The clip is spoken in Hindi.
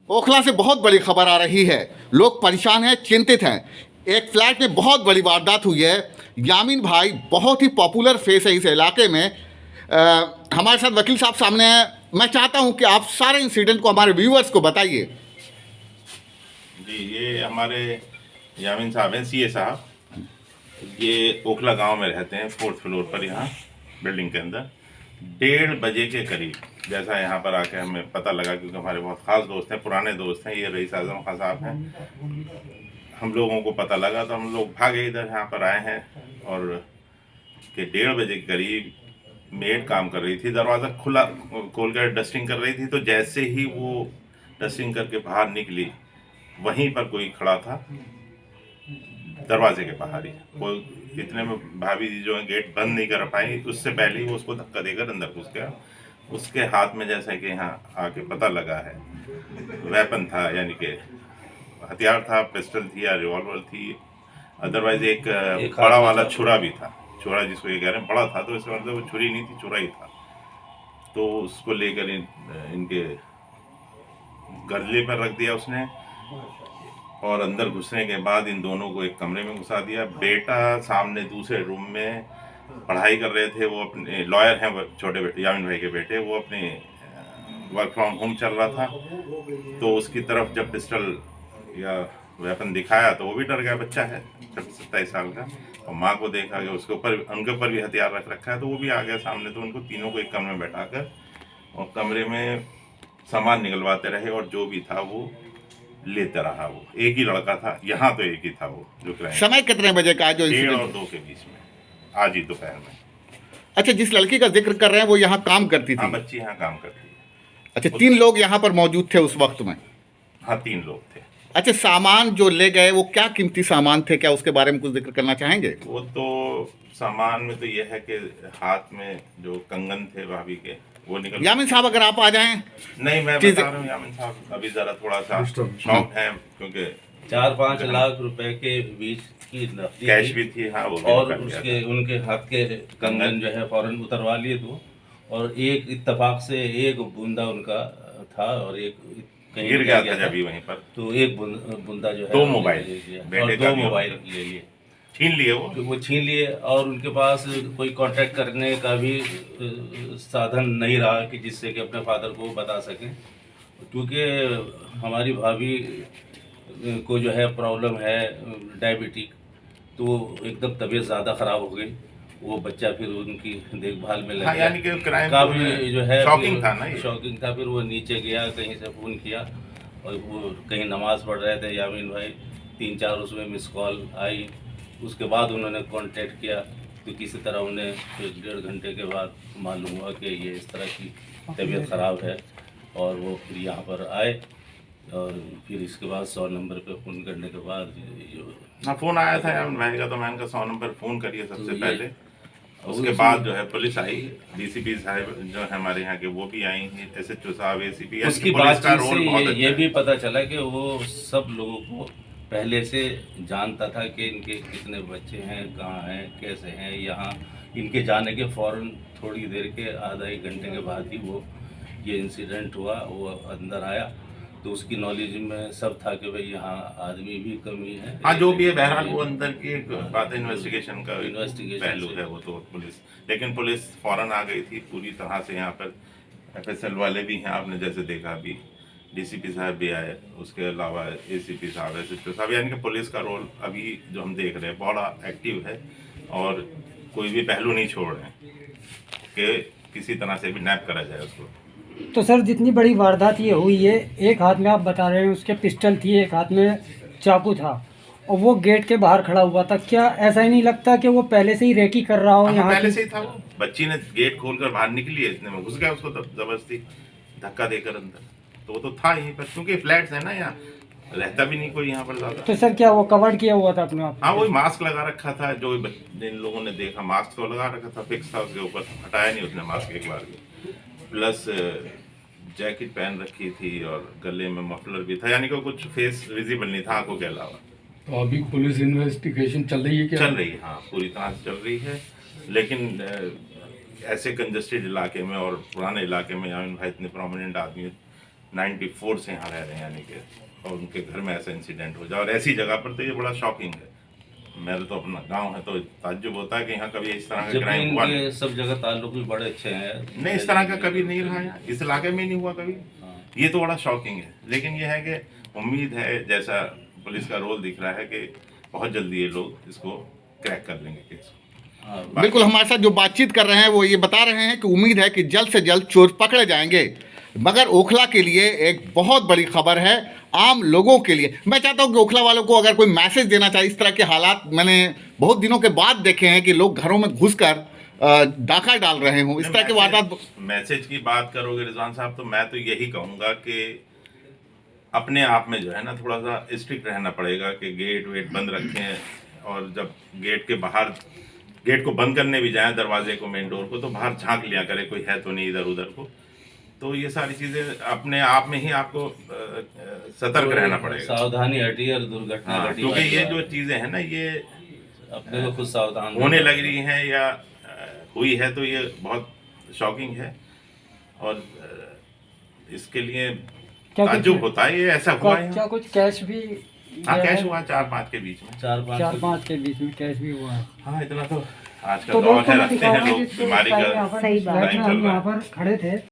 ओखला से बहुत बड़ी खबर आ रही है। लोग परेशान हैं, चिंतित हैं। एक फ्लैट में बहुत बड़ी वारदात हुई है। यामीन भाई बहुत ही पॉपुलर फेस है इस इलाके में। हमारे साथ वकील साहब सामने हैं। मैं चाहता हूं कि आप सारे इंसिडेंट को हमारे व्यूअर्स को बताइए। जी, ये हमारे यामीन साहब हैं, सीए साहब। ये ओखला गांव में रहते हैं, 4th फ्लोर पर, यहाँ बिल्डिंग के अंदर। 1:30 बजे के करीब जैसा यहाँ पर आके हमें पता लगा, क्योंकि हमारे बहुत ख़ास दोस्त हैं, पुराने दोस्त हैं, ये रईस आज़म खां साहब हैं। हम लोगों को पता लगा तो हम लोग भागे इधर, यहाँ पर आए हैं। और कि 1:30 बजे के करीब मेड काम कर रही थी, दरवाज़ा खुला खोल कर डस्टिंग कर रही थी। तो जैसे ही वो डस्टिंग करके बाहर निकली, वहीं पर कोई खड़ा था दरवाजे के बाहर ही। कोई इतने में भाभी जी जो है गेट बंद नहीं कर पाई, उससे पहले ही वो उसको धक्का देकर अंदर घुस गया। उसके हाथ में, जैसा कि यहाँ आके पता लगा है, वेपन था, यानी कि हथियार था, पिस्टल थी या रिवॉल्वर थी। अदरवाइज एक बड़ा वाला छुरा भी था। छुरा जिसको ये कह रहे हैं बड़ा था, तो इसका मतलब वो छुरी नहीं थी, छुरा ही था। तो उसको लेकर इनके गले पर रख दिया उसने, और अंदर घुसने के बाद इन दोनों को एक कमरे में घुसा दिया। बेटा सामने दूसरे रूम में पढ़ाई कर रहे थे, वो अपने लॉयर हैं, वो छोटे बेटे यामीन भाई के बेटे, वो अपने वर्क फ्रॉम होम चल रहा था। तो उसकी तरफ जब पिस्टल या वेपन दिखाया तो वो भी डर गया, बच्चा है 27 साल का। और माँ को देखा कि उसके ऊपर, उनके ऊपर भी हथियार रख रखा है, तो वो भी आ गया सामने। तो उनको तीनों को एक कमरे में बैठाकर और कमरे में सामान निकलवाते रहे, और जो भी था वो लेता रहा। वो एक ही लड़का था यहाँ, तो एक ही था वो जो क्राइम। समय कितने बजे का है जो 1:30 और इंसिडेंट? 2 के बीच में, आज ही दोपहर में। अच्छा, जिस लड़की का जिक्र कर रहे हैं वो यहाँ काम करती हाँ, थी? बच्ची यहाँ काम करती है। अच्छा, 3 लोग यहाँ पर मौजूद थे उस वक्त में? हाँ, 3 लोग थे। अच्छा, सामान जो ले गए वो क्या कीमती सामान थे, क्या उसके बारे में कुछ जिक्र करना चाहेंगे? वो तो सामान में तो यह है कि हाथ में जो कंगन थे भाभी के, वो निकल। यामीन साहब, अगर आप आ जाएं। नहीं, मैं चीज़- बता रहा हूँ यामीन साहब, अभी ज़रा थोड़ा सा शौक है, क्योंकि 4-5 लाख रुपए के बीच की नकदी कैश थी, भी थी। हाँ, वो भी और निकल गया उसके था। उनके हाथ के कंगन जो है फौरन उतरवा लिए दो। और एक इत्तेफाक से एक बूंदा उनका था, और एक कहीं गिर गया था जब भी वहीं पर। तो एक बूंदा जो है 2 उन्होंने मोबाइल, ले लिया, बेटे और का 2 भी मोबाइल ले लिए, छीन लिए वो। तो वो छीन लिए। और उनके पास कोई कांटेक्ट करने का भी साधन नहीं रहा कि जिससे कि अपने फादर को बता सकें, क्योंकि हमारी भाभी को जो है प्रॉब्लम है डायबिटिक, तो एकदम तबीयत ज़्यादा ख़राब हो गई। वो बच्चा फिर उनकी देखभाल में लग हाँ, गया। यानी कि क्राइम काफ़ी जो है शॉकिंग था ना ये। शॉकिंग था। फिर वो नीचे गया, कहीं से फ़ोन किया, और वो कहीं नमाज़ पढ़ रहे थे यामीन भाई। 3-4 उसमें मिस कॉल आई। उसके बाद उन्होंने कांटेक्ट किया, तो किसी तरह उन्हें फिर 1.5 घंटे के बाद मालूम हुआ कि ये इस तरह की तबीयत ख़राब है। और वो फिर यहाँ पर आए, और फिर इसके बाद 100 नंबर पे फ़ोन करने के बाद हाँ, फ़ोन आया था यामीन भाई का, तो मैंने कहा 100 नंबर फ़ोन करिए सबसे तो ये- पहले। उसके बाद जो है पुलिस आई, डीसीपी साहब जो है हमारे यहाँ के, वो भी आई हैं, एसएचओ साहब, एसीपी। उसकी पुलिस का बातचीत रोल से बहुत ये अच्छा भी है। पता चला कि वो सब लोगों को पहले से जानता था कि इनके कितने बच्चे हैं, कहाँ हैं, कैसे हैं। यहाँ इनके जाने के फ़ौरन थोड़ी देर के आधा 1 घंटे के बाद ही वो ये इंसिडेंट हुआ। वो अंदर आया तो उसकी नॉलेज में सब था कि भाई यहाँ आदमी भी कमी है। हाँ, जो भी है, बहरहाल वो अंदर की एक बात है, इन्वेस्टिगेशन का इन्वेस्टिगेशन पहलू से। है वो तो पुलिस। लेकिन पुलिस फौरन आ गई थी पूरी तरह से यहाँ पर। एफएसएल वाले भी हैं, आपने जैसे देखा अभी, डीसीपी साहब भी आए, उसके अलावा एसीपी साहब, एसएचओ साहब। यानी कि पुलिस का रोल अभी जो हम देख रहे हैं बड़ा एक्टिव है, और कोई भी पहलू नहीं छोड़ रहे हैं कि किसी तरह से भी नैप करा जाए उसको। तो सर, जितनी बड़ी वारदात ये हुई है, एक हाथ में आप बता रहे हैं उसके पिस्टल थी, एक हाथ में चाकू था, और वो गेट के बाहर खड़ा हुआ था। क्या ऐसा ही नहीं लगता कि वो पहले से ही रेकी कर रहा हो हाँ, यहाँ पहले की? से ही था वो। बच्ची ने गेट खोलकर बाहर निकली है, इतने में घुस गया उसको जबरदस्ती धक्का देकर अंदर। तो वो तो था यहीं पर, क्योंकि फ्लैट्स है ना, यहाँ रहता भी नहीं कोई यहाँ पर ज्यादा। तो सर, क्या वो कवर्ड किया हुआ था अपने आप? हाँ, वही मास्क लगा रखा था, जो जिन लोगों ने देखा मास्क तो लगा रखा था, फिक्स था उसके ऊपर, हटाया नहीं उसने मास्क एक बार भी। प्लस जैकेट पहन रखी थी, और गले में मफलर भी था, यानी कि कुछ फेस विजिबल नहीं था आंखों के अलावा। तो अभी पुलिस इन्वेस्टिगेशन चल रही है क्या? चल रही है, हाँ, पूरी तरह से चल रही है। लेकिन ऐसे कंजस्टेड इलाके में और पुराने इलाके में यामीन भाई इतने प्रोमिनेंट आदमी, 94 से यहाँ रह रहे हैं, यानी कि, और उनके घर में ऐसा इंसिडेंट हो जाए और ऐसी जगह पर, तो ये बड़ा शॉकिंग है। मेरा तो अपना गांव है, तो ताज्जुब होता है कि यहाँ कभी इस तरह का जबकि क्राइम हुआ इनके नहीं। सब जगह ताल्लुक भी बड़े अच्छे हैं। नहीं, इस तरह का कभी नहीं रहा है, इस इलाके में नहीं हुआ कभी। ये तो बड़ा शॉकिंग है, लेकिन ये है कि उम्मीद है, जैसा पुलिस का रोल दिख रहा है, कि बहुत जल्दी ये लोग इसको क्रैक कर लेंगे केस को। हाँ, बिल्कुल, हमारे साथ जो बातचीत कर रहे हैं वो ये बता रहे हैं कि उम्मीद है कि जल्द से जल्द चोर पकड़े जाएंगे। मगर ओखला के लिए एक बहुत बड़ी खबर है, आम लोगों के लिए। मैं चाहता हूं कि ओखला वालों को अगर कोई मैसेज देना चाहिए। इस तरह के हालात मैंने बहुत दिनों के बाद देखे हैं कि लोग घरों में घुसकर डाका डाल रहे हों, इस तरह के वारदात। मैसेज की बात करोगे रिजवान साहब, तो मैं तो यही कहूँगा कि अपने आप में जो है ना, थोड़ा सा स्ट्रिक्ट रहना पड़ेगा कि गेट वेट बंद रखें, और जब गेट के बाहर, गेट को बंद करने भी जाएं, दरवाजे को, मेन डोर को, तो बाहर झांक लिया करें कोई है तो नहीं इधर उधर को। तो ये सारी चीज़ें अपने आप में ही आपको सतर्क रहना पड़ेगा, सावधानी हटी और दुर्घटना हाँ, घटी। क्योंकि ये जो चीज़ें हैं ना, ये अपने को खुद सावधान होने रहना लग रही हैं या हुई है, तो ये बहुत शॉकिंग है। और इसके लिए क्या ताज्जुब होता है, ये ऐसा हुआ है। क्या कुछ कैश भी हाँ, गया कैश है? हुआ 4-5 के बीच में। 4-5 के बीच में कैश भी हुआ है। हाँ, इतना तो आज का तो दौर दोस्तों है, मैं रखते दिखा हैं रहा हूँ लोग, जिस बीमारी का यहाँ पर सही बात। बैठे टाइम चल हम रहा यहाँ है। पर खड़े थे।